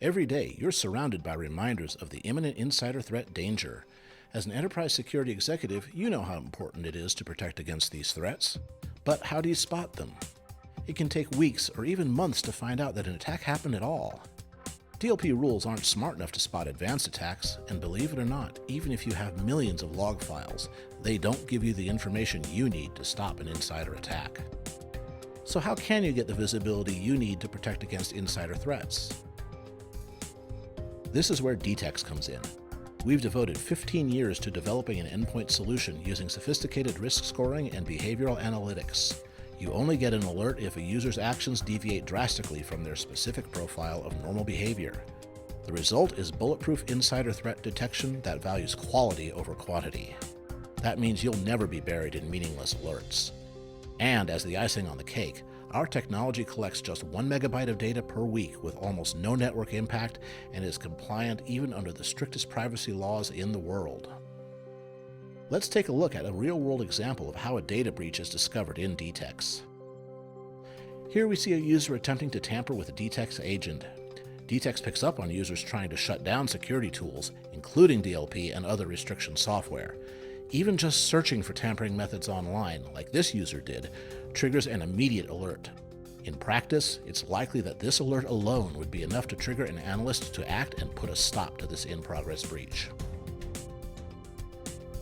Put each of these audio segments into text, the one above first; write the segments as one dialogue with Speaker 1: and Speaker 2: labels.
Speaker 1: Every day, you're surrounded by reminders of the imminent insider threat danger. As an enterprise security executive, you know how important it is to protect against these threats. But how do you spot them? It can take weeks or even months to find out that an attack happened at all. DLP rules aren't smart enough to spot advanced attacks, and believe it or not, even if you have millions of log files, they don't give you the information you need to stop an insider attack. So how can you get the visibility you need to protect against insider threats? This is where Dtex comes in. We've devoted 15 years to developing an endpoint solution using sophisticated risk scoring and behavioral analytics. You only get an alert if a user's actions deviate drastically from their specific profile of normal behavior. The result is bulletproof insider threat detection that values quality over quantity. That means you'll never be buried in meaningless alerts. And as the icing on the cake, our technology collects just 1 megabyte of data per week with almost no network impact and is compliant even under the strictest privacy laws in the world. Let's take a look at a real-world example of how a data breach is discovered in Dtex. Here we see a user attempting to tamper with a Dtex agent. Dtex picks up on users trying to shut down security tools, including DLP and other restriction software. Even just searching for tampering methods online, like this user did, triggers an immediate alert. In practice, it's likely that this alert alone would be enough to trigger an analyst to act and put a stop to this in-progress breach.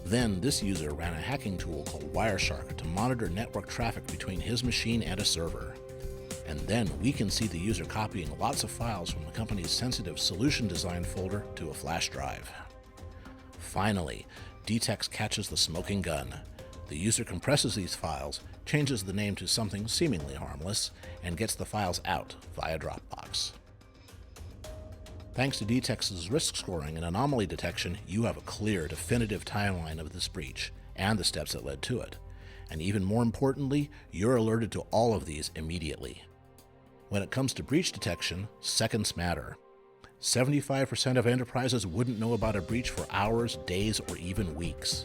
Speaker 1: Then, this user ran a hacking tool called Wireshark to monitor network traffic between his machine and a server. And then we can see the user copying lots of files from the company's sensitive solution design folder to a flash drive. Finally, Dtex catches the smoking gun. The user compresses these files, changes the name to something seemingly harmless, and gets the files out via Dropbox. Thanks to Dtex's risk scoring and anomaly detection, you have a clear, definitive timeline of this breach and the steps that led to it. And even more importantly, you're alerted to all of these immediately. When it comes to breach detection, seconds matter. 75% of enterprises wouldn't know about a breach for hours, days, or even weeks.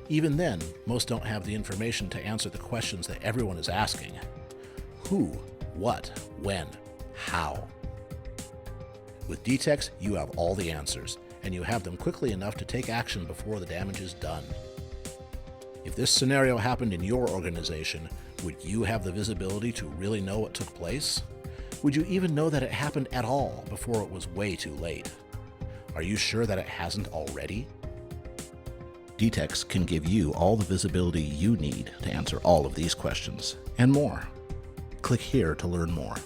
Speaker 1: Even then, most don't have the information to answer the questions that everyone is asking. Who? What? When? How? With Dtex, you have all the answers, and you have them quickly enough to take action before the damage is done. If this scenario happened in your organization, would you have the visibility to really know what took place? Would you even know that it happened at all before it was way too late? Are you sure that it hasn't already? Dtex can give you all the visibility you need to answer all of these questions, and more. Click here to learn more.